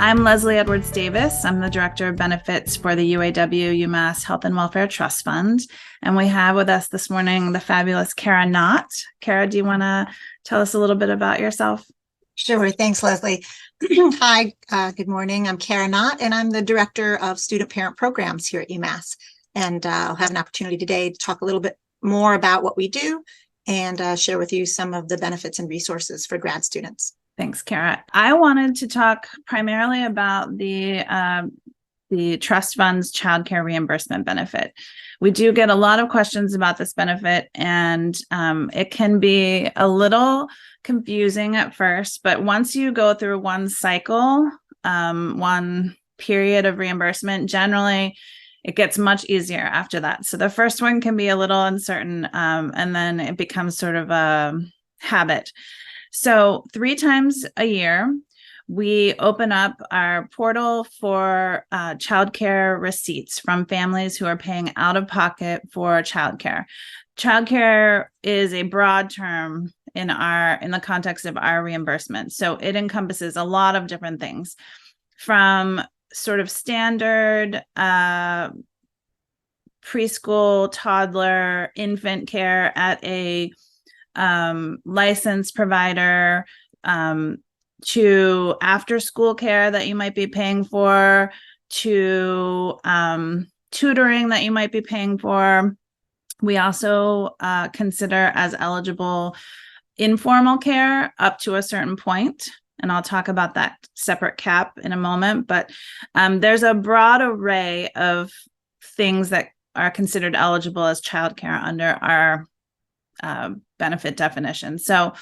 I'm Leslie Edwards Davis. I'm the Director of Benefits for the UAW UMass Health and Welfare Trust Fund. And we have with us this morning the fabulous Kara Knott. Kara, do you want to tell us a little bit about yourself? Sure. Thanks, Leslie. Hi, good morning. I'm Kara Knott, and I'm the Director of Student Parent Programs here at UMass. And I'll have an opportunity today to talk a little bit more about what we do and share with you some of the benefits and resources for grad students. Thanks, Kara. I wanted to talk primarily about the trust fund's childcare reimbursement benefit. We do get a lot of questions about this benefit, and it can be a little confusing at first, but once you go through one cycle, one period of reimbursement, generally it gets much easier after that. So the first one can be a little uncertain, and then it becomes sort of a habit. So 3 times a year, we open up our portal for childcare receipts from families who are paying out of pocket for childcare. Childcare is a broad term in the context of our reimbursement. So it encompasses a lot of different things, from sort of standard preschool, toddler, infant care at a licensed provider, to after school care that you might be paying for, to tutoring that you might be paying for. We also consider as eligible informal care up to a certain point, and I'll talk about that separate cap in a moment. But there's a broad array of things that are considered eligible as childcare under our benefit definition. So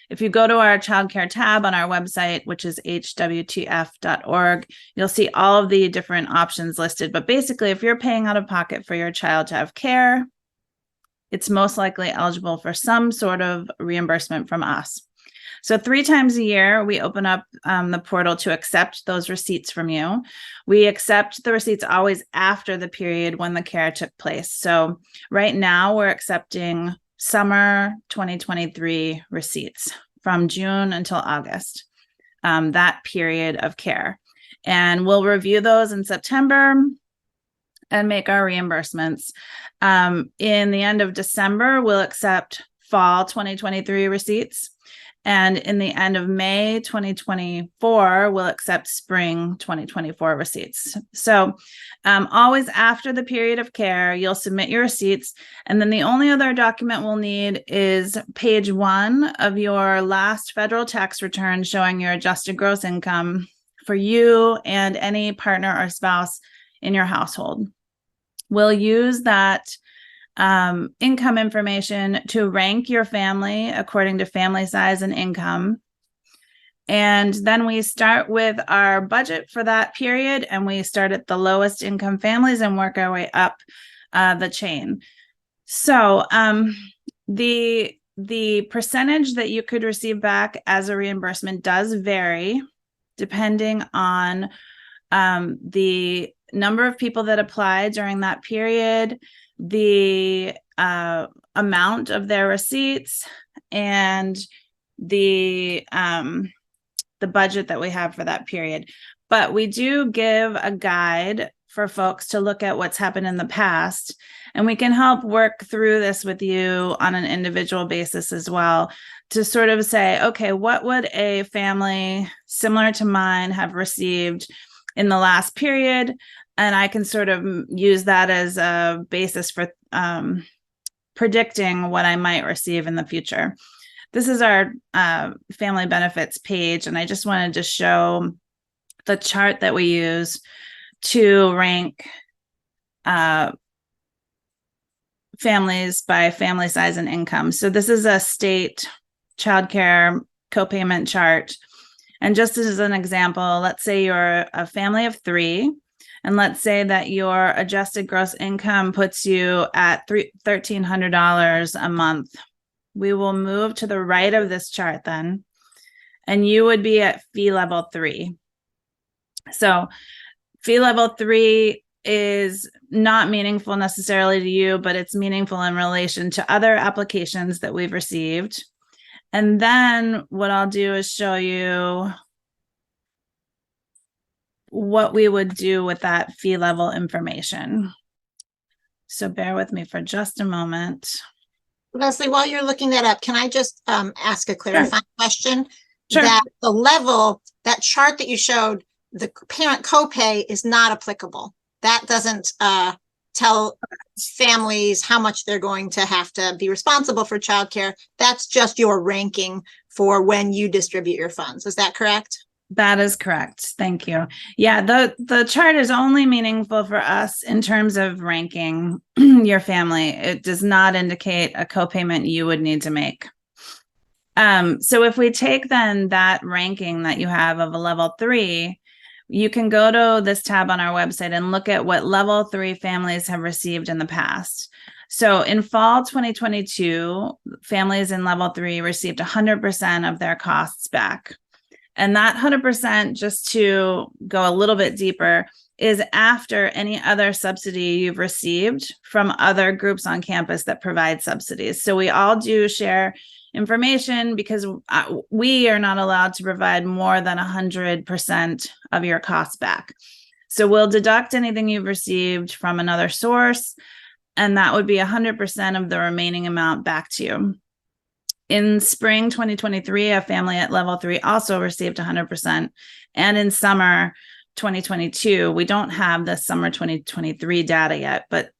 if you go to our childcare tab on our website, which is hwtf.org, you'll see all of the different options listed. But basically, if you're paying out of pocket for your child to have care, it's most likely eligible for some sort of reimbursement from us. So 3 times a year, we open up the portal to accept those receipts from you. We accept the receipts always after the period when the care took place. So right now, we're accepting summer 2023 receipts from June until August, that period of care. And we'll review those in September and make our reimbursements. In the end of December, we'll accept fall 2023 receipts. And in the end of May 2024, we'll accept spring 2024 receipts. So always after the period of care, you'll submit your receipts. And then the only other document we'll need is page 1 of your last federal tax return showing your adjusted gross income for you and any partner or spouse in your household. We'll use that income information to rank your family according to family size and income. And then we start with our budget for that period, and we start at the lowest income families and work our way up the chain. So the percentage that you could receive back as a reimbursement does vary depending on the number of people that apply during that period, the amount of their receipts, and the budget that we have for that period. But we do give a guide for folks to look at what's happened in the past, and we can help work through this with you on an individual basis as well, to sort of say, okay, what would a family similar to mine have received in the last period? And I can sort of use that as a basis for predicting what I might receive in the future. This is our family benefits page, and I just wanted to show the chart that we use to rank families by family size and income. So this is a state childcare copayment chart. And just as an example, let's say you're a family of 3, and let's say that your adjusted gross income puts you at $1,300 a month. We will move to the right of this chart then, and you would be at fee level 3. So fee level 3 is not meaningful necessarily to you, but it's meaningful in relation to other applications that we've received. And then what I'll do is show you what we would do with that fee level information. So bear with me for just a moment. Leslie, while you're looking that up, can I just ask a clarifying question? Sure. That the level, that chart that you showed, the parent copay is not applicable. That doesn't tell families how much they're going to have to be responsible for childcare. That's just your ranking for when you distribute your funds. Is that correct? That is correct. Thank you. Yeah, the chart is only meaningful for us in terms of ranking your family. It does not indicate a copayment you would need to make. So if we take then that ranking that you have of a level 3, you can go to this tab on our website and look at what level 3 families have received in the past. So in fall 2022, families in level 3 received 100% of their costs back. And that 100%, just to go a little bit deeper, is after any other subsidy you've received from other groups on campus that provide subsidies. So we all do share information because we are not allowed to provide more than 100% of your costs back. So we'll deduct anything you've received from another source, and that would be 100% of the remaining amount back to you. In spring 2023, a family at level 3 also received 100%. And in summer 2022, we don't have the summer 2023 data yet, but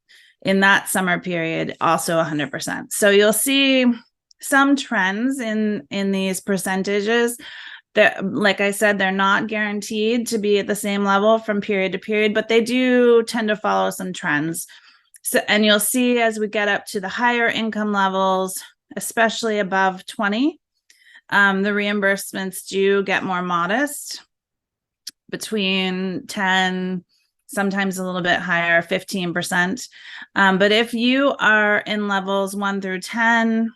in that summer period, also 100%. So you'll see some trends in these percentages that, like I said, they're not guaranteed to be at the same level from period to period, but they do tend to follow some trends. So, and you'll see as we get up to the higher income levels, especially above 20, the reimbursements do get more modest, between 10, sometimes a little bit higher, 15%. But if you are in levels 1 through 10,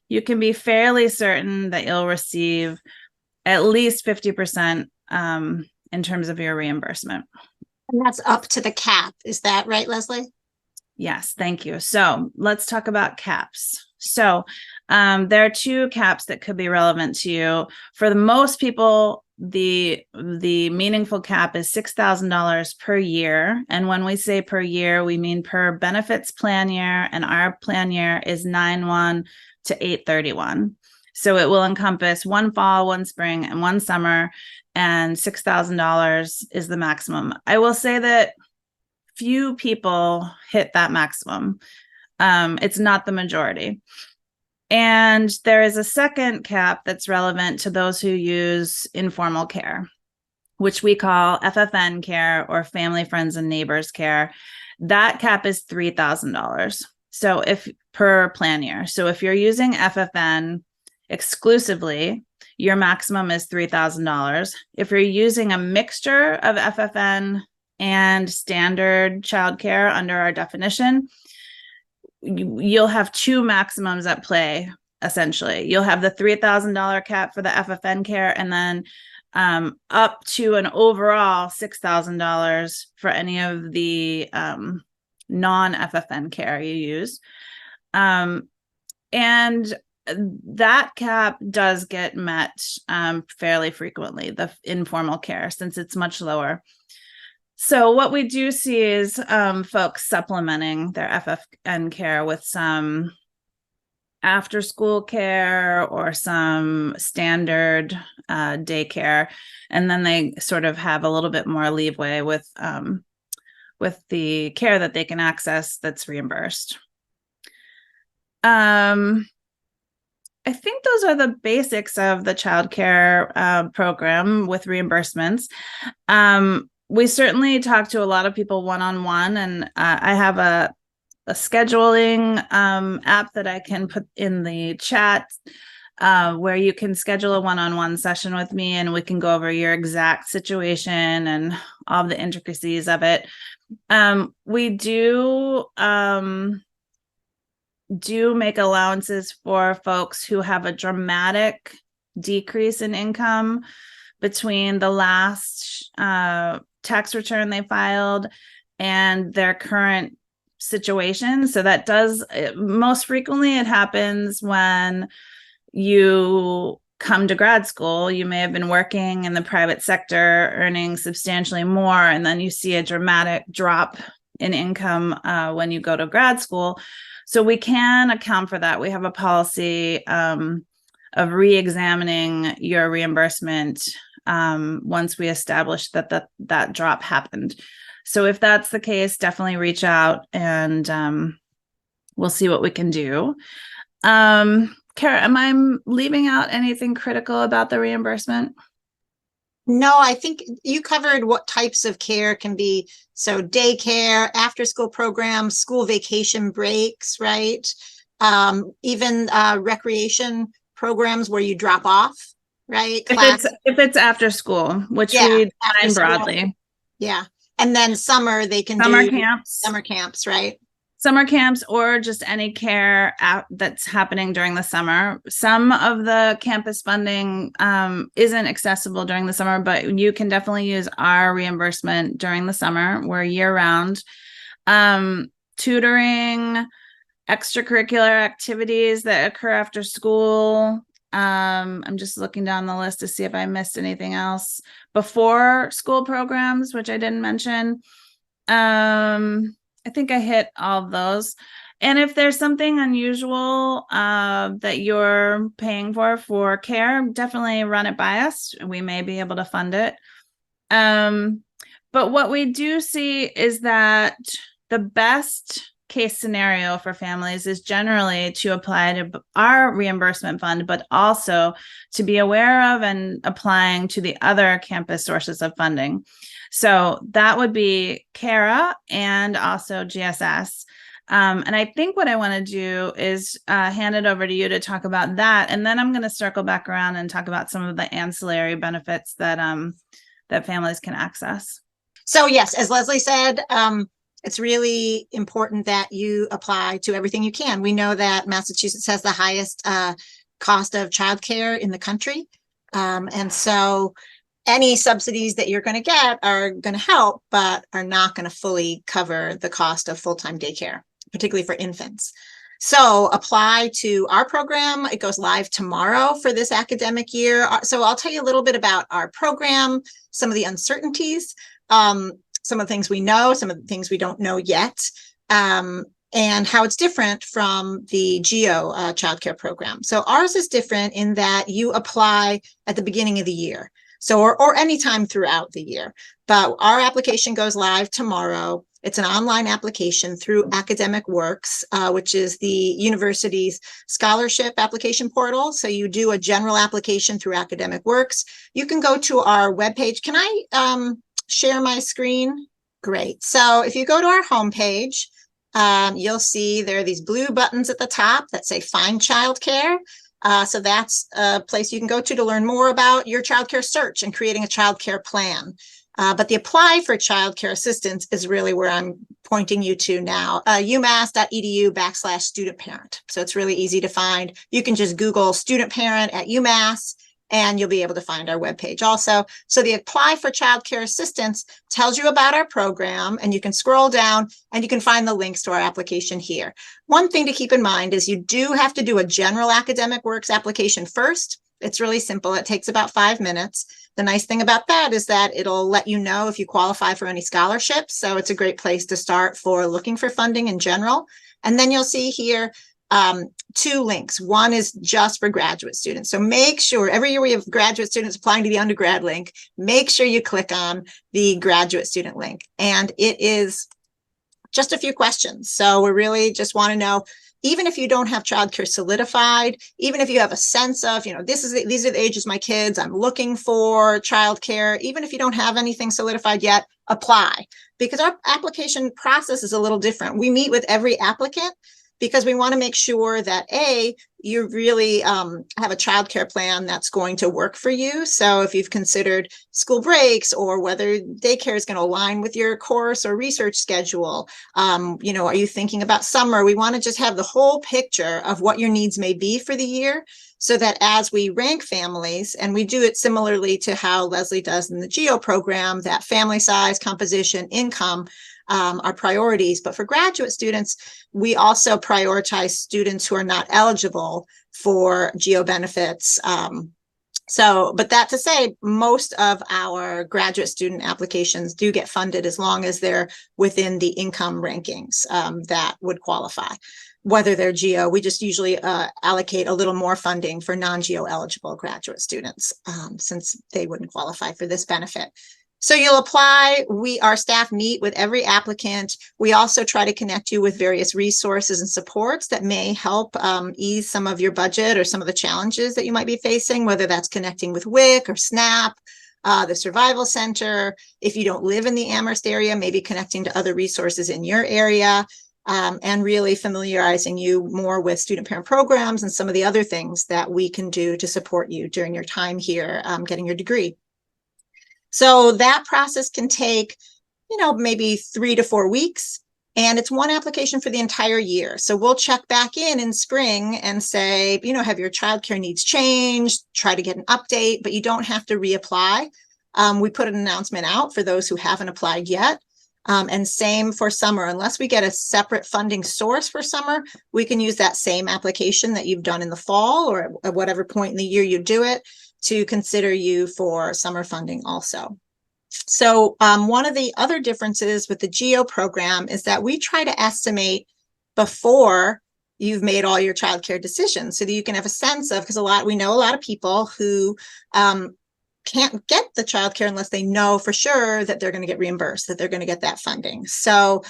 you can be fairly certain that you'll receive at least 50% in terms of your reimbursement. And that's up to the cap. Is that right, Leslie? Yes, thank you. So let's talk about caps. So there are 2 caps that could be relevant to you. For the most people, the meaningful cap is $6,000 per year. And when we say per year, we mean per benefits plan year. And our plan year is 9/1 to 8/31. So it will encompass 1 fall, 1 spring, and 1 summer. And $6,000 is the maximum. I will say that few people hit that maximum. It's not the majority. And there is a second cap that's relevant to those who use informal care, which we call FFN care or family, friends, and neighbors care. That cap is $3,000. So if per plan year. So if you're using FFN exclusively, your maximum is $3,000. If you're using a mixture of FFN and standard childcare under our definition, you'll have 2 maximums at play, essentially. You'll have the $3,000 cap for the FFN care, and then up to an overall $6,000 for any of the non-FFN care you use. And that cap does get met fairly frequently, the informal care, since it's much lower. So what we do see is folks supplementing their FFN care with some after school care or some standard daycare. And then they sort of have a little bit more leeway with the care that they can access that's reimbursed. I think those are the basics of the childcare program with reimbursements. We certainly talk to a lot of people one-on-one, and I have a scheduling app that I can put in the chat where you can schedule a one-on-one session with me, and we can go over your exact situation and all the intricacies of it. We do make allowances for folks who have a dramatic decrease in income between the last tax return they filed and their current situation. So that does, most frequently it happens when you come to grad school, you may have been working in the private sector, earning substantially more, and then you see a dramatic drop in income when you go to grad school. So we can account for that. We have a policy of re-examining your reimbursement once we establish that drop happened. So if that's the case, definitely reach out and we'll see what we can do. Kara, am I leaving out anything critical about the reimbursement? No, I think you covered what types of care can be. So daycare, after school programs, school vacation breaks, right? Even recreation programs where you drop off, right? If it's after school, which we define broadly. Yeah. And then summer, they can Summer do camps. Summer camps, right? Summer camps or just any care that's happening during the summer. Some of the campus funding isn't accessible during the summer, but you can definitely use our reimbursement during the summer. We're year round. Tutoring, extracurricular activities that occur after school. I'm just looking down the list to see if I missed anything else. Before school programs, which I didn't mention. I think I hit all of those. And if there's something unusual that you're paying for care, definitely run it by us. We may be able to fund it. But what we do see is that the best case scenario for families is generally to apply to our reimbursement fund, but also to be aware of and applying to the other campus sources of funding. So that would be CARA and also GSS. And I think what I want to do is hand it over to you to talk about that. And then I'm going to circle back around and talk about some of the ancillary benefits that that families can access. So yes, as Leslie said, it's really important that you apply to everything you can. We know that Massachusetts has the highest cost of childcare in the country. And so any subsidies that you're going to get are going to help, but are not going to fully cover the cost of full-time daycare, particularly for infants. So apply to our program. It goes live tomorrow for this academic year. So I'll tell you a little bit about our program, some of the uncertainties, some of the things we know, some of the things we don't know yet, and how it's different from the GEO childcare program. So ours is different in that you apply at the beginning of the year. So, or anytime throughout the year, but our application goes live tomorrow. It's an online application through Academic Works, which is the university's scholarship application portal. So you do a general application through Academic Works. You can go to our webpage. Can I share my screen? Great. So if you go to our homepage, you'll see there are these blue buttons at the top that say Find Childcare. So that's a place you can go to learn more about your childcare search and creating a childcare plan. But the apply for childcare assistance is really where I'm pointing you to now, umass.edu/student parent. So it's really easy to find. You can just Google student parent at UMass and you'll be able to find our webpage also. So the apply for childcare assistance tells you about our program, and you can scroll down and you can find the links to our application here. One thing to keep in mind is you do have to do a general Academic Works application first. It's really simple. It takes about 5 minutes. The nice thing about that is that it'll let you know if you qualify for any scholarships. So it's a great place to start for looking for funding in general. And then you'll see here 2 links. One is just for graduate students. So make sure every year we have graduate students applying to the undergrad link. Make sure you click on the graduate student link. And it is just a few questions. So we really just want to know, even if you don't have childcare solidified, even if you have a sense of, these are the ages of my kids, I'm looking for childcare, even if you don't have anything solidified yet, apply. Because our application process is a little different. We meet with every applicant because we want to make sure that you really have a childcare plan that's going to work for you. So if you've considered school breaks or whether daycare is going to align with your course or research schedule, are you thinking about summer? We want to just have the whole picture of what your needs may be for the year, so that as we rank families, and we do it similarly to how Leslie does in the GEO program, that family size, composition, income are priorities. But for graduate students, we also prioritize students who are not eligible for GEO benefits So, but that to say, most of our graduate student applications do get funded as long as they're within the income rankings that would qualify. Whether they're GEO, we just usually allocate a little more funding for non-GEO eligible graduate students since they wouldn't qualify for this benefit. So you'll apply. Our staff meet with every applicant. We also try to connect you with various resources and supports that may help ease some of your budget or some of the challenges that you might be facing, whether that's connecting with WIC or SNAP, the Survival Center. If you don't live in the Amherst area, maybe connecting to other resources in your area, and really familiarizing you more with student parent programs and some of the other things that we can do to support you during your time here getting your degree. So that process can take, maybe 3 to 4 weeks, and it's one application for the entire year. So we'll check back in spring and say, have your childcare needs changed? Try to get an update, but you don't have to reapply. We put an announcement out for those who haven't applied yet. And same for summer. Unless we get a separate funding source for summer, we can use that same application that you've done in the fall or at whatever point in the year you do it to consider you for summer funding also. So one of the other differences with the GEO program is that we try to estimate before you've made all your childcare decisions so that you can have a sense of, because we know a lot of people who can't get the childcare unless they know for sure that they're going to get reimbursed, that they're going to get that funding. So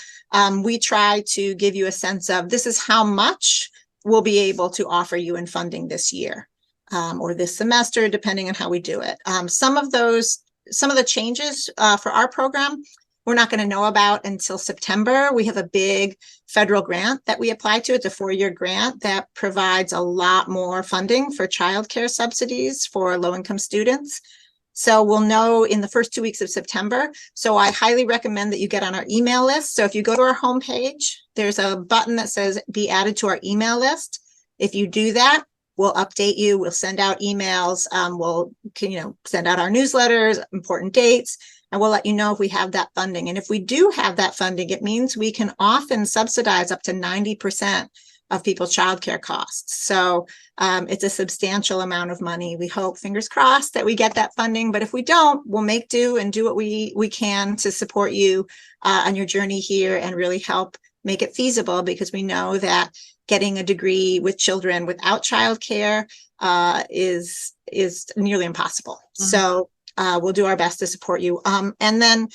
we try to give you a sense of this is how much we'll be able to offer you in funding this year. Or this semester, depending on how we do it. Some of the changes for our program, we're not going to know about until September. We have a big federal grant that we apply to. It's a 4-year grant that provides a lot more funding for childcare subsidies for low-income students. So we'll know in the first 2 weeks of September. So I highly recommend that you get on our email list. So if you go to our homepage, there's a button that says be added to our email list. If you do that, we'll update you. We'll send out emails. We'll send out our newsletters, important dates, and we'll let you know if we have that funding. And if we do have that funding, it means we can often subsidize up to 90% of people's childcare costs. So it's a substantial amount of money. We hope, fingers crossed, that we get that funding. But if we don't, we'll make do and do what we can to support you on your journey here and really help make it feasible, because we know that getting a degree with children without childcare is nearly impossible. Mm-hmm. So we'll do our best to support you. And then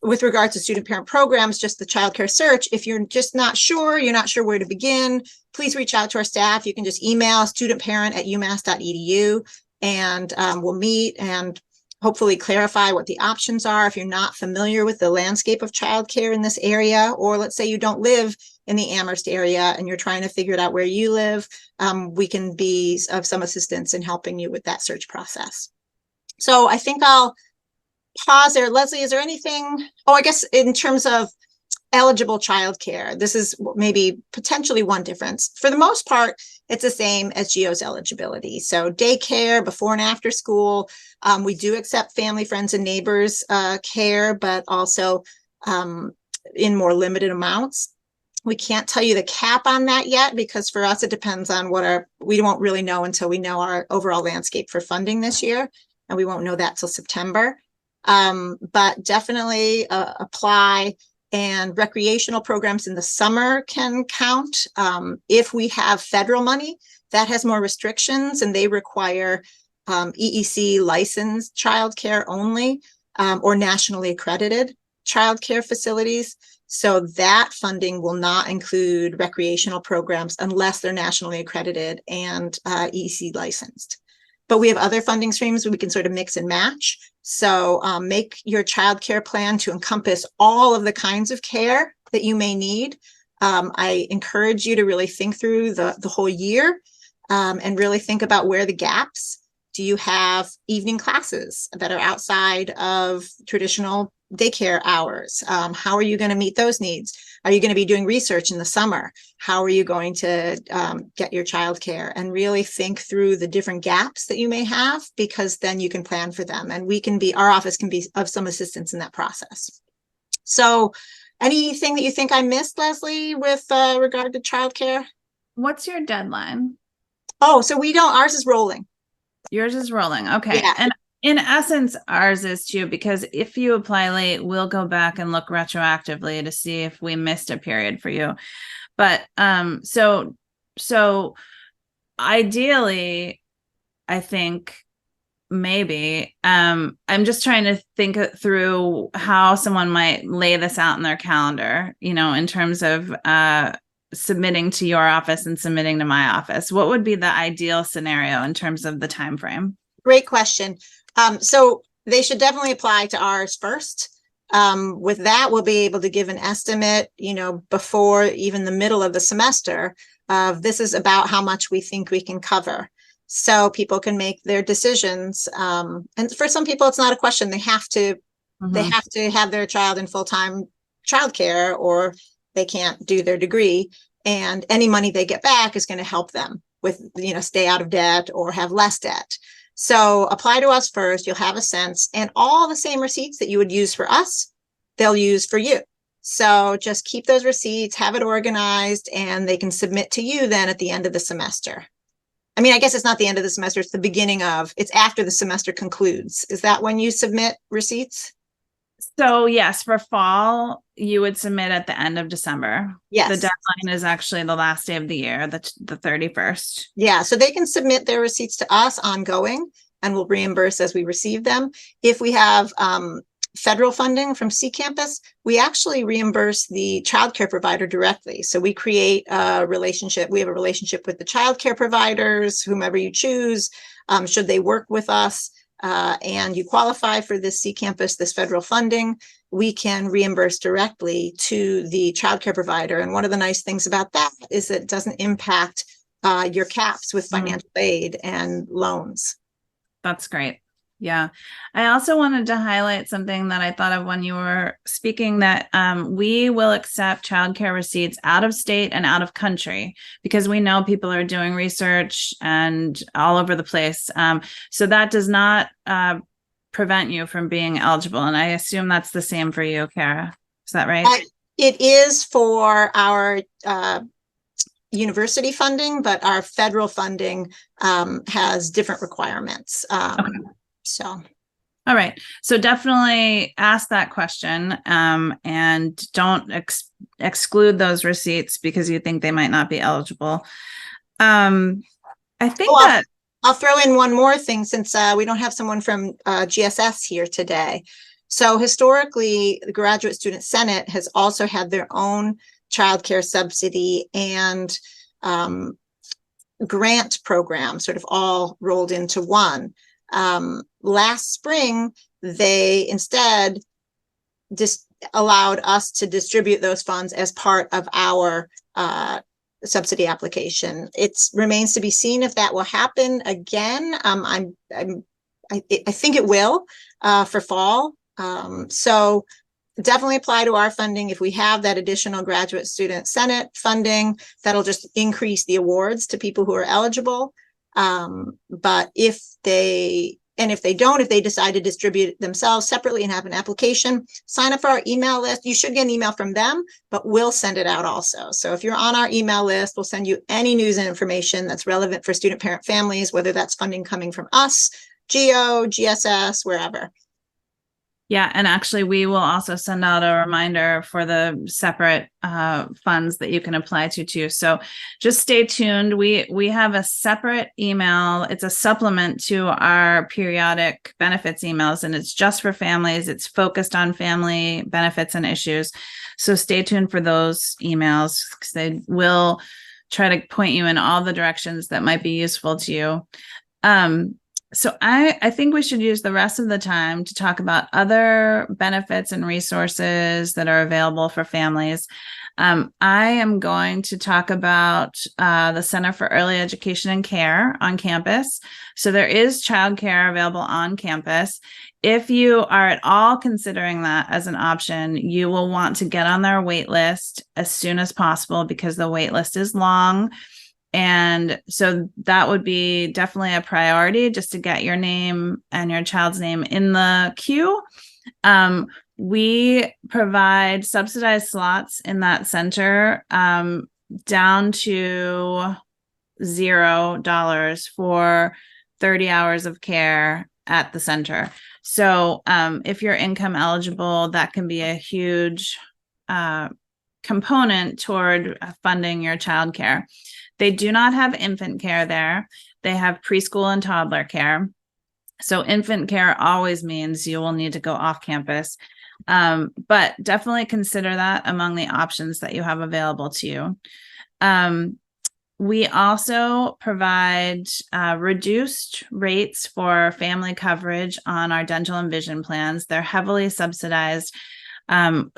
with regards to student parent programs, just the childcare search, if you're just not sure where to begin, please reach out to our staff. You can just email studentparent@umass.edu, and we'll meet and hopefully clarify what the options are. If you're not familiar with the landscape of childcare in this area, or let's say you don't live in the Amherst area and you're trying to figure it out where you live, we can be of some assistance in helping you with that search process. So I think I'll pause there. Leslie, is there anything? Oh, I guess in terms of eligible childcare, this is maybe potentially one difference. For the most part, it's the same as GEO's eligibility. So daycare, before and after school, we do accept family, friends, and neighbors care, but also in more limited amounts. We can't tell you the cap on that yet, because for us, it depends on we won't really know until we know our overall landscape for funding this year, and we won't know that till September. But definitely apply. And recreational programs in the summer can count. If we have federal money, that has more restrictions, and they require EEC licensed childcare only, or nationally accredited childcare facilities. So that funding will not include recreational programs unless they're nationally accredited and EEC licensed. But we have other funding streams we can sort of mix and match. So make your childcare plan to encompass all of the kinds of care that you may need. I encourage you to really think through the whole year and really think about where the gaps. Do you have evening classes that are outside of traditional daycare hours? How are you going to meet those needs? Are you going to be doing research in the summer? How are you going to get your childcare? And really think through the different gaps that you may have, because then you can plan for them. And our office can be of some assistance in that process. So anything that you think I missed, Leslie, with regard to childcare? What's your deadline? Oh, so ours is rolling. Yours is rolling. Okay. Yeah. And in essence, ours is too, because if you apply late, we'll go back and look retroactively to see if we missed a period for you. But so ideally, I think maybe I'm just trying to think through how someone might lay this out in their calendar, in terms of submitting to your office and submitting to my office. What would be the ideal scenario in terms of the time frame? Great question. So they should definitely apply to ours first. With that, we'll be able to give an estimate, before even the middle of the semester of this is about how much we think we can cover. So people can make their decisions. And for some people, it's not a question. They have to have their child in full-time childcare, or they can't do their degree. And any money they get back is going to help them with, stay out of debt or have less debt. So apply to us first. You'll have a sense, and all the same receipts that you would use for us, they'll use for you. So just keep those receipts, have it organized, and they can submit to you then at the end of the semester. I mean, I guess it's not the end of the semester. It's after the semester concludes. Is that when you submit receipts? So yes, for fall, you would submit at the end of December. Yes. The deadline is actually the last day of the year, the 31st. Yeah. So they can submit their receipts to us ongoing, and we'll reimburse as we receive them. If we have federal funding from C Campus, we actually reimburse the childcare provider directly. So we create a relationship. We have a relationship with the childcare providers, whomever you choose, should they work with us. And you qualify for this C Campus, this federal funding, we can reimburse directly to the childcare provider. And one of the nice things about that is that it doesn't impact your caps with financial aid and loans. That's great. Yeah. I also wanted to highlight something that I thought of when you were speaking, that we will accept childcare receipts out of state and out of country, because we know people are doing research and all over the place. So that does not prevent you from being eligible. And I assume that's the same for you, Kara. Is that right? It is for our university funding, but our federal funding has different requirements. Okay. So, all right. So definitely ask that question, and don't exclude those receipts because you think they might not be eligible. I think I'll throw in one more thing, since we don't have someone from GSS here today. So historically, the Graduate Student Senate has also had their own childcare subsidy and grant program, sort of all rolled into one. Last spring, they instead just allowed us to distribute those funds as part of our subsidy application. It remains to be seen if that will happen again. I think it will for fall. So definitely apply to our funding. If we have that additional Graduate Student Senate funding, that'll just increase the awards to people who are eligible. But if they decide to distribute it themselves separately and have an application, sign up for our email list. You should get an email from them, but we'll send it out also. So if you're on our email list, we'll send you any news and information that's relevant for student parent families, whether that's funding coming from us, GEO, GSS, wherever. Yeah, and actually, we will also send out a reminder for the separate funds that you can apply to too. So just stay tuned. We have a separate email. It's a supplement to our periodic benefits emails, and it's just for families. It's focused on family benefits and issues. So stay tuned for those emails, because they will try to point you in all the directions that might be useful to you. So I think we should use the rest of the time to talk about other benefits and resources that are available for families. I am going to talk about the Center for Early Education and Care on campus. So there is childcare available on campus. If you are at all considering that as an option, you will want to get on their wait list as soon as possible, because the wait list is long. And so that would be definitely a priority, just to get your name and your child's name in the queue. We provide subsidized slots in that center, down to $0 for 30 hours of care at the center. So if you're income eligible, that can be a huge component toward funding your childcare. They do not have infant care there. They have preschool and toddler care. So infant care always means you will need to go off campus. But definitely consider that among the options that you have available to you. We also provide reduced rates for family coverage on our dental and vision plans. They're heavily subsidized.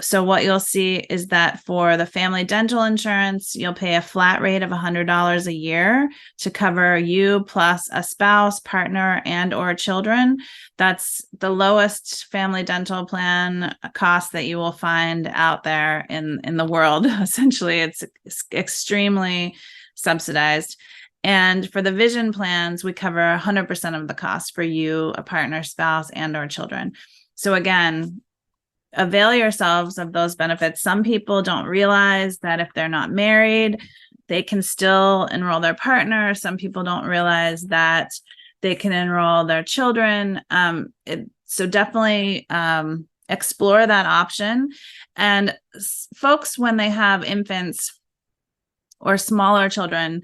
So what you'll see is that for the family dental insurance, you'll pay a flat rate of $100 a year to cover you plus a spouse, partner, and or children. That's the lowest family dental plan cost that you will find out there in the world. Essentially, it's extremely subsidized. And for the vision plans, we cover 100% of the cost for you, a partner, spouse, and or children. So again, avail yourselves of those benefits. Some people don't realize that if they're not married, they can still enroll their partner. Some people don't realize that they can enroll their children. So definitely explore that option. And folks, when they have infants or smaller children,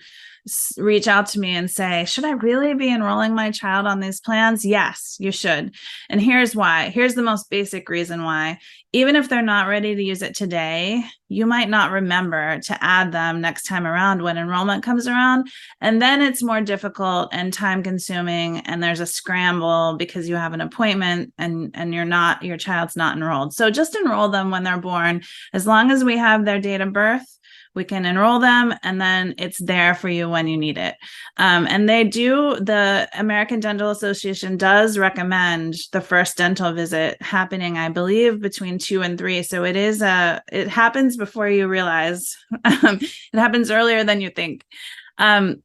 reach out to me and say, should I really be enrolling my child on these plans? Yes, you should. And here's why. Here's the most basic reason why. Even if they're not ready to use it today, you might not remember to add them next time around when enrollment comes around. And then it's more difficult and time consuming, and there's a scramble because you have an appointment and your child's not enrolled. So just enroll them when they're born. As long as we have their date of birth, we can enroll them, and then it's there for you when you need it. And the American Dental Association does recommend the first dental visit happening, I believe, between 2 and 3. So it happens before you realize. It happens earlier than you think.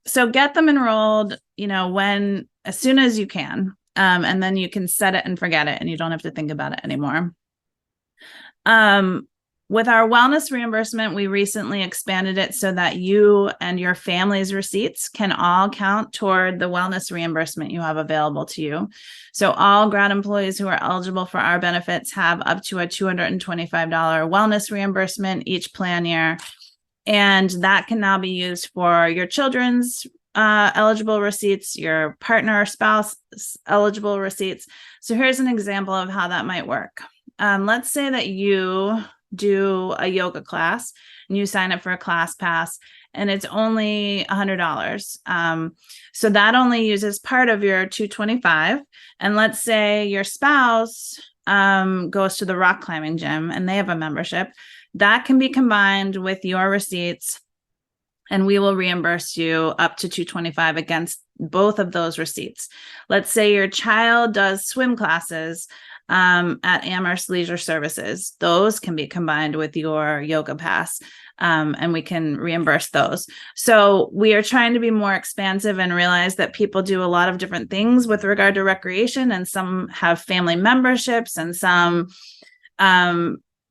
So get them enrolled, as soon as you can. And then you can set it and forget it, and you don't have to think about it anymore. With our wellness reimbursement, we recently expanded it so that you and your family's receipts can all count toward the wellness reimbursement you have available to you. So all grad employees who are eligible for our benefits have up to a $225 wellness reimbursement each plan year. And that can now be used for your children's eligible receipts, your partner or spouse eligible receipts. So here's an example of how that might work. Let's say that you do a yoga class and you sign up for a class pass and it's only $100. So that only uses part of your $225. And let's say your spouse goes to the rock climbing gym and they have a membership. That can be combined with your receipts, and we will reimburse you up to $225 against both of those receipts. Let's say your child does swim classes at Amherst Leisure Services. Those can be combined with your yoga pass, and we can reimburse those. So we are trying to be more expansive and realize that people do a lot of different things with regard to recreation, and some have family memberships, and some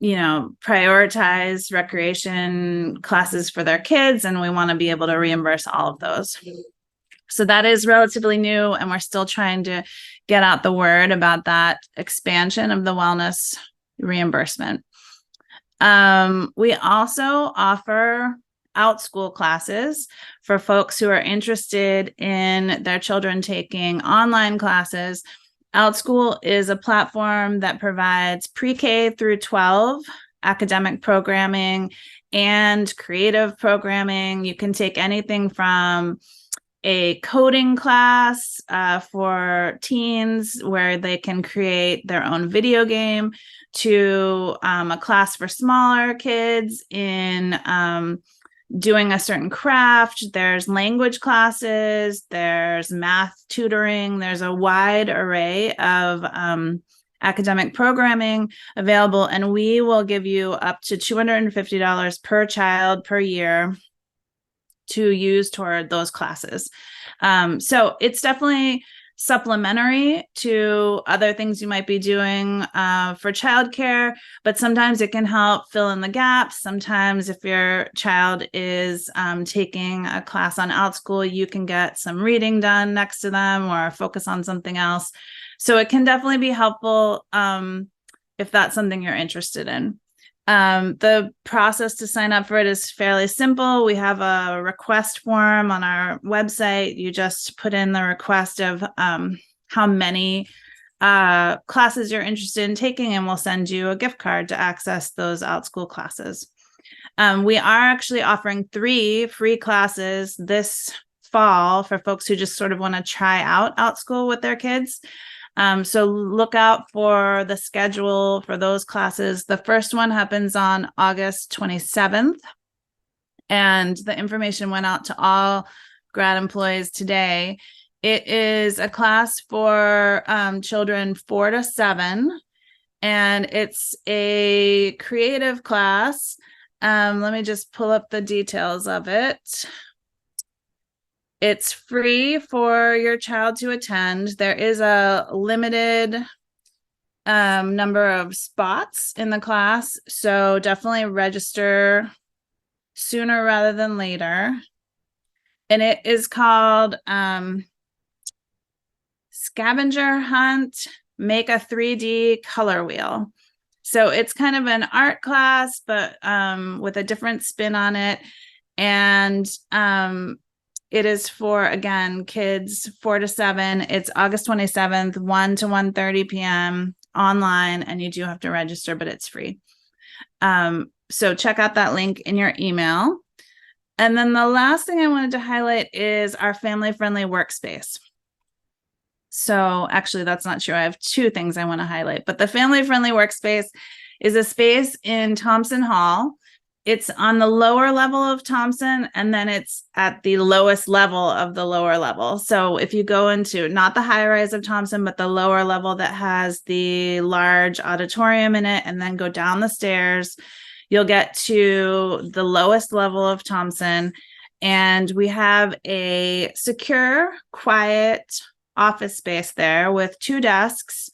prioritize recreation classes for their kids, and we want to be able to reimburse all of those. So that is relatively new, and we're still trying to get out the word about that expansion of the wellness reimbursement. We also offer outschool classes for folks who are interested in their children taking online classes. Outschool is a platform that provides pre-K through 12 academic programming and creative programming. You can take anything from a coding class for teens where they can create their own video game, to a class for smaller kids in doing a certain craft. There's language classes, there's math tutoring, there's a wide array of academic programming available, and we will give you up to $250 per child per year to use toward those classes. So it's definitely supplementary to other things you might be doing for childcare, but sometimes it can help fill in the gaps. Sometimes if your child is taking a class on OutSchool, you can get some reading done next to them or focus on something else. So it can definitely be helpful if that's something you're interested in. The process to sign up for it is fairly simple. We have a request form on our website. You just put in the request of how many classes you're interested in taking, and we'll send you a gift card to access those OutSchool classes. We are actually offering 3 free classes this fall for folks who just sort of want to try out OutSchool with their kids. So look out for the schedule for those classes. The first one happens on August 27th, and the information went out to all grad employees today. It is a class for children 4 to 7, and it's a creative class. Let me just pull up the details of it. It's free for your child to attend. There is a limited number of spots in the class, so definitely register sooner rather than later. And it is called Scavenger Hunt, Make a 3D Color Wheel. So it's kind of an art class, but with a different spin on it. And it is for, again, kids 4 to 7. It's August 27th, 1 to 1:30 p.m. online, and you do have to register, but it's free. So check out that link in your email. And then the last thing I wanted to highlight is our family-friendly workspace. So actually, that's not true. I have 2 things I want to highlight, but the family-friendly workspace is a space in Thompson Hall. It's on the lower level of Thompson, and then it's at the lowest level of the lower level. So if you go into not the high rise of Thompson, but the lower level that has the large auditorium in it, and then go down the stairs, you'll get to the lowest level of Thompson. And we have a secure, quiet office space there with 2 desks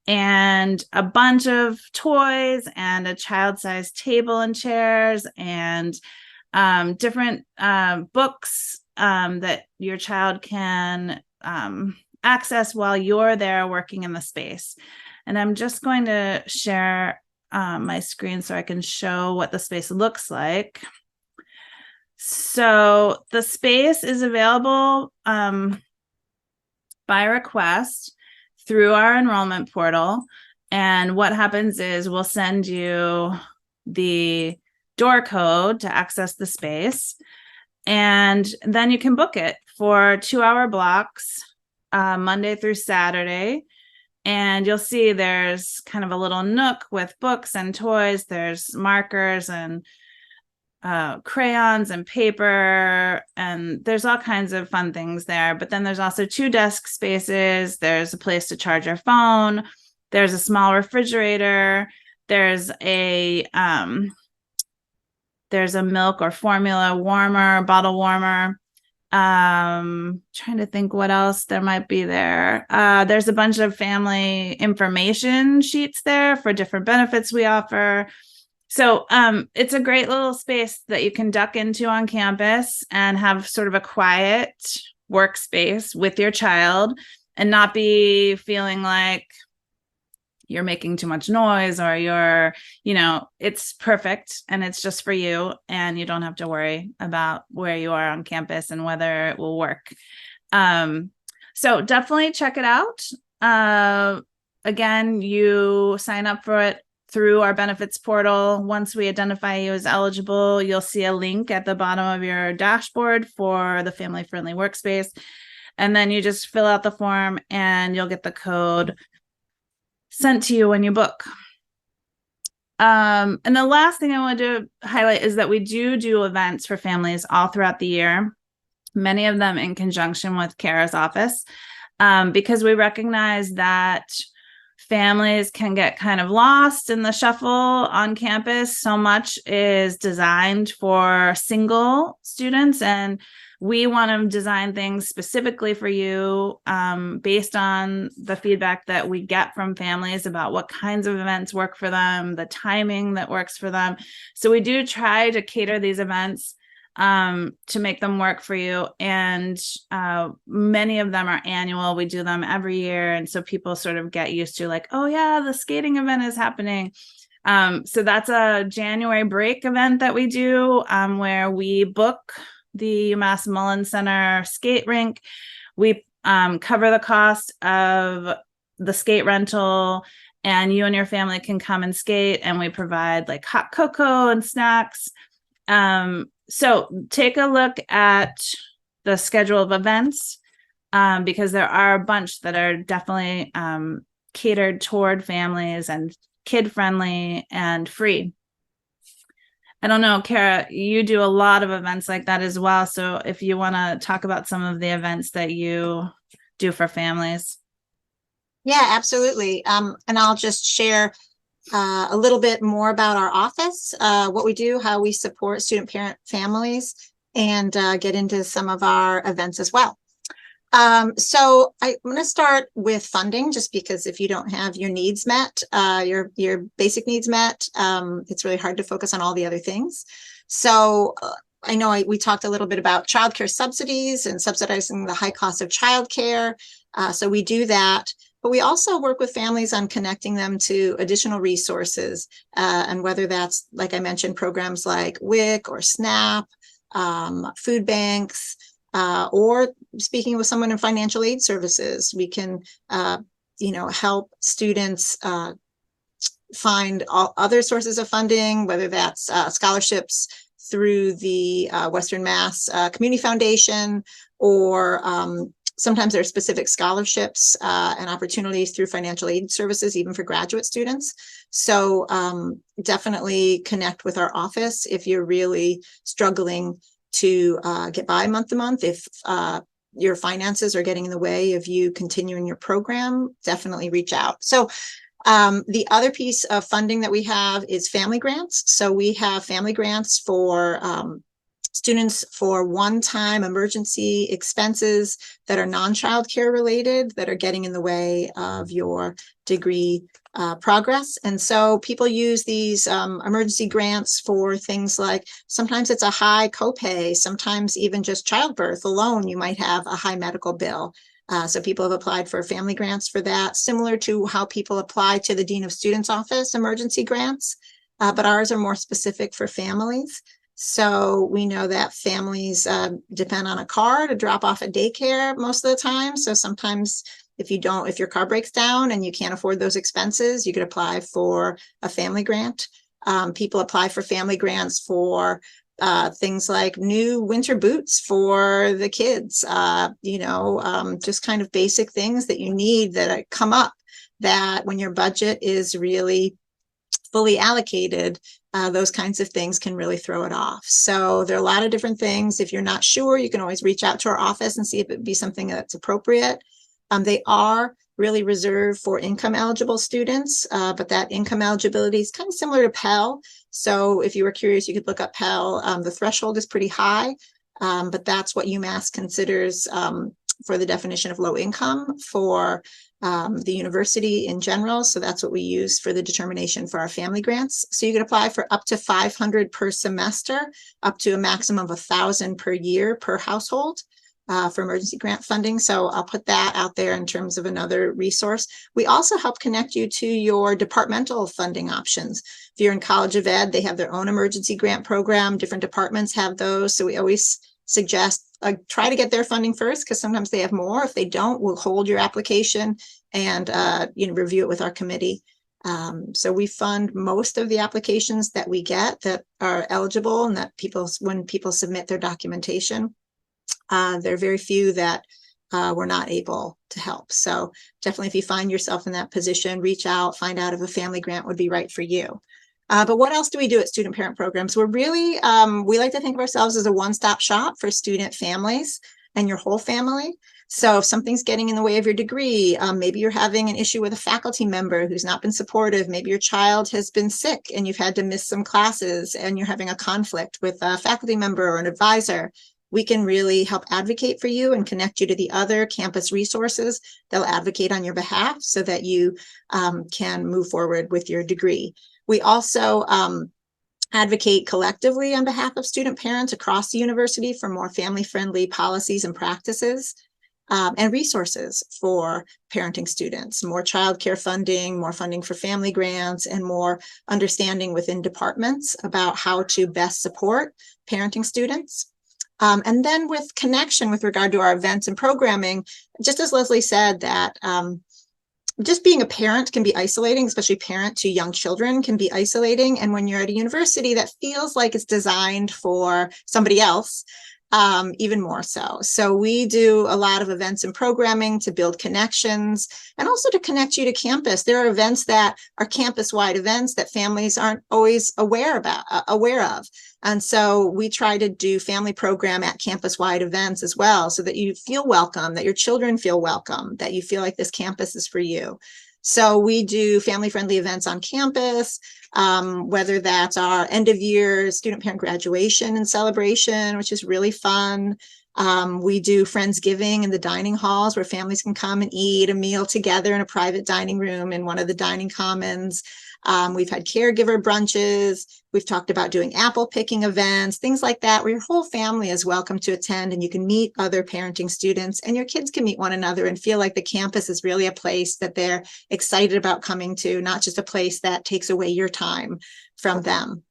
and a bunch of toys and a child-sized table and chairs and different books that your child can access while you're there working in the space. And I'm just going to share my screen so I can show what the space looks like. So the space is available by request through our enrollment portal. And what happens is we'll send you the door code to access the space. And then you can book it for 2-hour blocks, Monday through Saturday. And you'll see there's kind of a little nook with books and toys. There's markers and crayons and paper, and there's all kinds of fun things there. But then there's also 2 desk spaces. There's a place to charge your phone. There's a small refrigerator. There's a milk or formula warmer, bottle warmer. Trying to think what else there might be there. There's a bunch of family information sheets there for different benefits we offer. So it's a great little space that you can duck into on campus and have sort of a quiet workspace with your child and not be feeling like you're making too much noise or it's perfect and it's just for you, and you don't have to worry about where you are on campus and whether it will work. So definitely check it out. Again, you sign up for it through our benefits portal. Once we identify you as eligible, you'll see a link at the bottom of your dashboard for the family-friendly workspace. And then you just fill out the form and you'll get the code sent to you when you book. And the last thing I wanted to highlight is that we do events for families all throughout the year, many of them in conjunction with Kara's office, because we recognize that families can get kind of lost in the shuffle on campus. So much is designed for single students, and we want to design things specifically for you based on the feedback that we get from families about what kinds of events work for them, the timing that works for them. So we do try to cater these events to make them work for you. And many of them are annual. We do them every year. And so people sort of get used to like, oh yeah, the skating event is happening. So that's a January break event that we do where we book the UMass Mullins Center skate rink. We cover the cost of the skate rental, and you and your family can come and skate, and we provide like hot cocoa and snacks. So take a look at the schedule of events because there are a bunch that are definitely catered toward families and kid-friendly and free. I don't know, Kara, you do a lot of events like that as well. So if you want to talk about some of the events that you do for families. Yeah, absolutely. And I'll just share a little bit more about our office, what we do, how we support student parent families, and get into some of our events as well. So I'm going to start with funding, just because if you don't have your needs met, your basic needs met, it's really hard to focus on all the other things. So I know we talked a little bit about childcare subsidies and subsidizing the high cost of childcare. So we do that. But we also work with families on connecting them to additional resources, and whether that's, like I mentioned, programs like WIC or SNAP, food banks, or speaking with someone in financial aid services. We can, help students find all other sources of funding, whether that's scholarships through the Western Mass Community Foundation, or sometimes there are specific scholarships and opportunities through financial aid services, even for graduate students. So definitely connect with our office if you're really struggling to get by month to month. If your finances are getting in the way of you continuing your program, definitely reach out. So the other piece of funding that we have is family grants. So we have family grants for students for one-time emergency expenses that are non-child care related, that are getting in the way of your degree progress. And so people use these emergency grants for things like, sometimes it's a high copay, sometimes even just childbirth alone, you might have a high medical bill. So people have applied for family grants for that, similar to how people apply to the Dean of Students Office emergency grants, but ours are more specific for families. So we know that families depend on a car to drop off at daycare most of the time. So sometimes if your car breaks down and you can't afford those expenses, you could apply for a family grant. People apply for family grants for things like new winter boots for the kids, just kind of basic things that you need that come up, that when your budget is really fully allocated, those kinds of things can really throw it off. So there are a lot of different things. If you're not sure, you can always reach out to our office and see if it would be something that's appropriate. They are really reserved for income eligible students, but that income eligibility is kind of similar to Pell. So if you were curious, you could look up Pell. The threshold is pretty high, but that's what UMass considers for the definition of low income for the university in general. So that's what we use for the determination for our family grants. So you can apply for up to 500 per semester, up to a maximum of 1,000 per year per household for emergency grant funding. So I'll put that out there in terms of another resource. We also help connect you to your departmental funding options. If you're in College of Ed, they have their own emergency grant program. Different departments have those. So we always suggest try to get their funding first, because sometimes they have more. If they don't, we'll hold your application and review it with our committee. So we fund most of the applications that we get that are eligible, and that when people submit their documentation, there are very few that we're not able to help. So definitely, if you find yourself in that position, reach out, find out if a family grant would be right for you. But what else do we do at student parent programs? We're really, we like to think of ourselves as a one-stop shop for student families. and your whole family. So if something's getting in the way of your degree, maybe you're having an issue with a faculty member who's not been supportive. Maybe your child has been sick and you've had to miss some classes and you're having a conflict with a faculty member or an advisor. We can really help advocate for you and connect you to the other campus resources that'll advocate on your behalf so that you can move forward with your degree. We also advocate collectively on behalf of student parents across the university for more family-friendly policies and practices. And resources for parenting students, more childcare funding, more funding for family grants, and more understanding within departments about how to best support parenting students. And then with connection with regard to our events and programming, just as Leslie said, that just being a parent can be isolating, especially parent to young children can be isolating. And when you're at a university that feels like it's designed for somebody else, even more so. So we do a lot of events and programming to build connections and also to connect you to campus. There are events that are campus-wide events that families aren't always aware of. And so we try to do family program at campus-wide events as well, so that you feel welcome, that your children feel welcome, that you feel like this campus is for you. So we do family-friendly events on campus, whether that's our end-of-year student-parent graduation and celebration, which is really fun. We do Friendsgiving in the dining halls where families can come and eat a meal together in a private dining room in one of the dining commons. We've had caregiver brunches. We've talked about doing apple picking events, things like that, where your whole family is welcome to attend and you can meet other parenting students and your kids can meet one another and feel like the campus is really a place that they're excited about coming to, not just a place that takes away your time from them.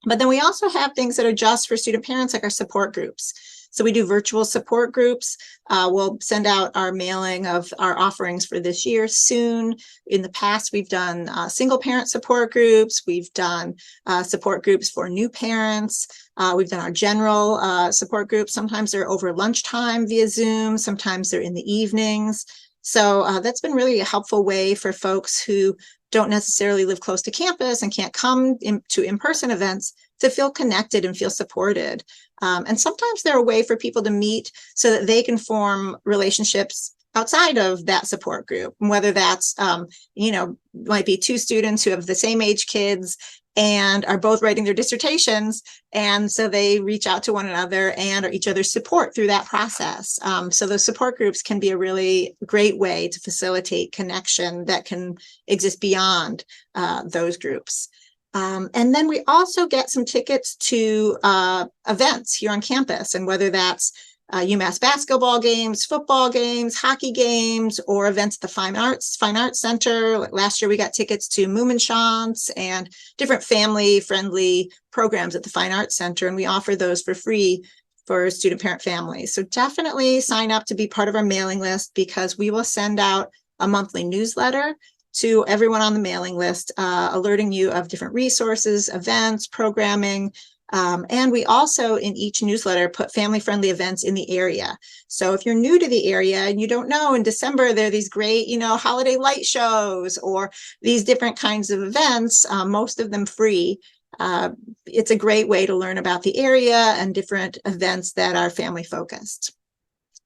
But then we also have things that are just for student parents, like our support groups. So we do virtual support groups. We'll send out our mailing of our offerings for this year soon. In the past, we've done single parent support groups. We've done support groups for new parents. We've done our general support groups. Sometimes they're over lunchtime via Zoom. Sometimes they're in the evenings. So that's been really a helpful way for folks who don't necessarily live close to campus and can't come to in-person events to feel connected and feel supported. And sometimes they're a way for people to meet so that they can form relationships outside of that support group, whether that's, might be two students who have the same age kids and are both writing their dissertations. And so they reach out to one another and are each other's support through that process. So those support groups can be a really great way to facilitate connection that can exist beyond those groups. And then we also get some tickets to events here on campus, and whether that's UMass basketball games, football games, hockey games, or events at the Fine Arts Center. Last year, we got tickets to Moominshans and different family-friendly programs at the Fine Arts Center, and we offer those for free for student parent families. So definitely sign up to be part of our mailing list, because we will send out a monthly newsletter to everyone on the mailing list, alerting you of different resources, events, programming. And we also, in each newsletter, put family-friendly events in the area. So if you're new to the area and you don't know, in December, there are these great, holiday light shows or these different kinds of events, most of them free. It's a great way to learn about the area and different events that are family-focused.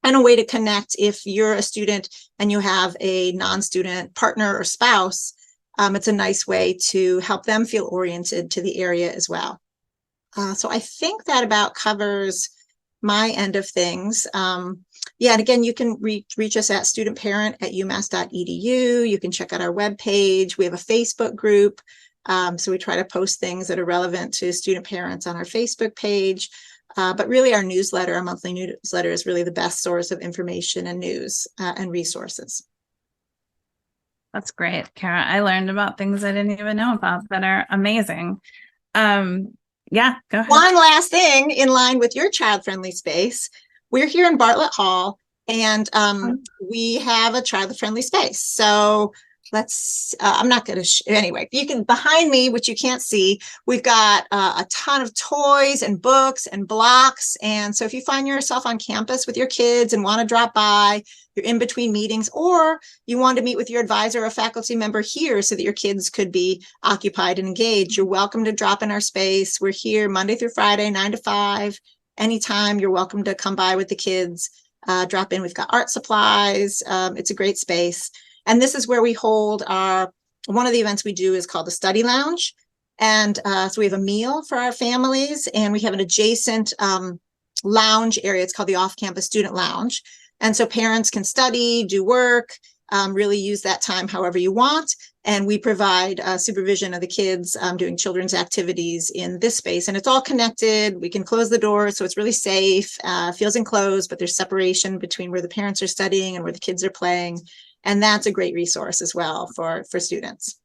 And a way to connect if you're a student and you have a non-student partner or spouse. It's a nice way to help them feel oriented to the area as well. So I think that about covers my end of things. And again, you can reach us at studentparent@umass.edu. You can check out our webpage. We have a Facebook group. So we try to post things that are relevant to student parents on our Facebook page. But really our newsletter, our monthly newsletter, is really the best source of information and news and resources. That's great, Kara. I learned about things I didn't even know about that are amazing. Yeah, go ahead. One last thing in line with your child-friendly space. We're here in Bartlett Hall, and we have a child-friendly space. So I'm not going to, anyway, you can, behind me, which you can't see, we've got a ton of toys and books and blocks. And so if you find yourself on campus with your kids and want to drop by, you're in between meetings, or you want to meet with your advisor or faculty member here so that your kids could be occupied and engaged, you're welcome to drop in our space. We're here Monday through Friday, 9 to 5. Anytime, you're welcome to come by with the kids. drop in. We've got art supplies. It's a great space. And this is where we hold one of the events we do is called the Study Lounge. And so we have a meal for our families, and we have an adjacent lounge area. It's called the Off-Campus Student Lounge. And so parents can study, do work, really use that time however you want. And we provide supervision of the kids doing children's activities in this space. And it's all connected. We can close the doors, so it's really safe, feels enclosed, but there's separation between where the parents are studying and where the kids are playing. And that's a great resource as well for students.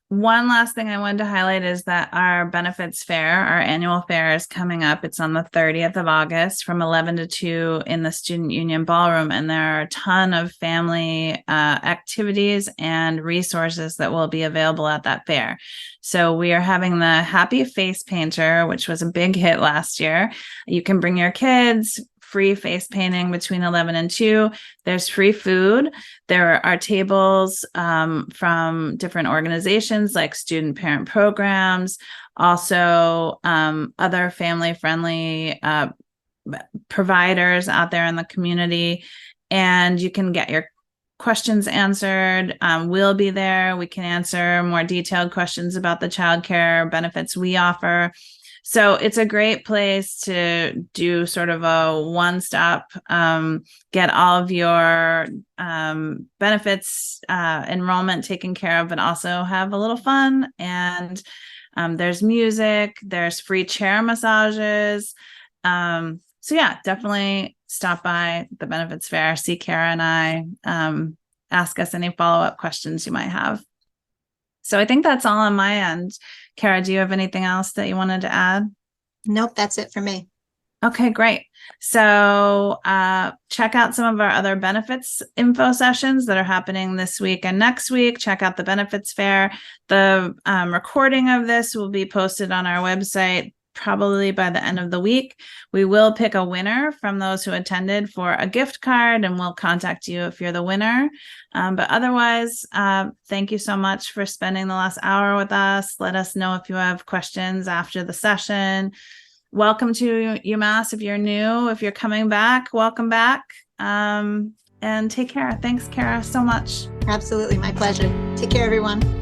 One last thing I wanted to highlight is that our benefits fair, our annual fair, is coming up. It's on the 30th of August from 11 to 2 in the Student Union Ballroom. And there are a ton of family activities and resources that will be available at that fair. So we are having the Happy Face Painter, which was a big hit last year. You can bring your kids. Free face painting between 11 and 2. There's free food. There are tables from different organizations like student parent programs, also other family-friendly providers out there in the community. And you can get your questions answered. We'll be there. We can answer more detailed questions about the childcare benefits we offer. So it's a great place to do sort of a one-stop, get all of your benefits, enrollment taken care of, but also have a little fun. And there's music, there's free chair massages. So yeah, definitely stop by the benefits fair, see Kara and I, ask us any follow-up questions you might have. So I think that's all on my end. Kara, do you have anything else that you wanted to add? Nope, that's it for me. Okay, great. So check out some of our other benefits info sessions that are happening this week and next week. Check out the benefits fair. The recording of this will be posted on our website probably by the end of the week. We will pick a winner from those who attended for a gift card, and we'll contact you if you're the winner. But otherwise, thank you so much for spending the last hour with us. Let us know if you have questions after the session. Welcome to UMass if you're new. If you're coming back, welcome back. And take care. Thanks, Kara, so much. Absolutely. My pleasure. Take care, everyone.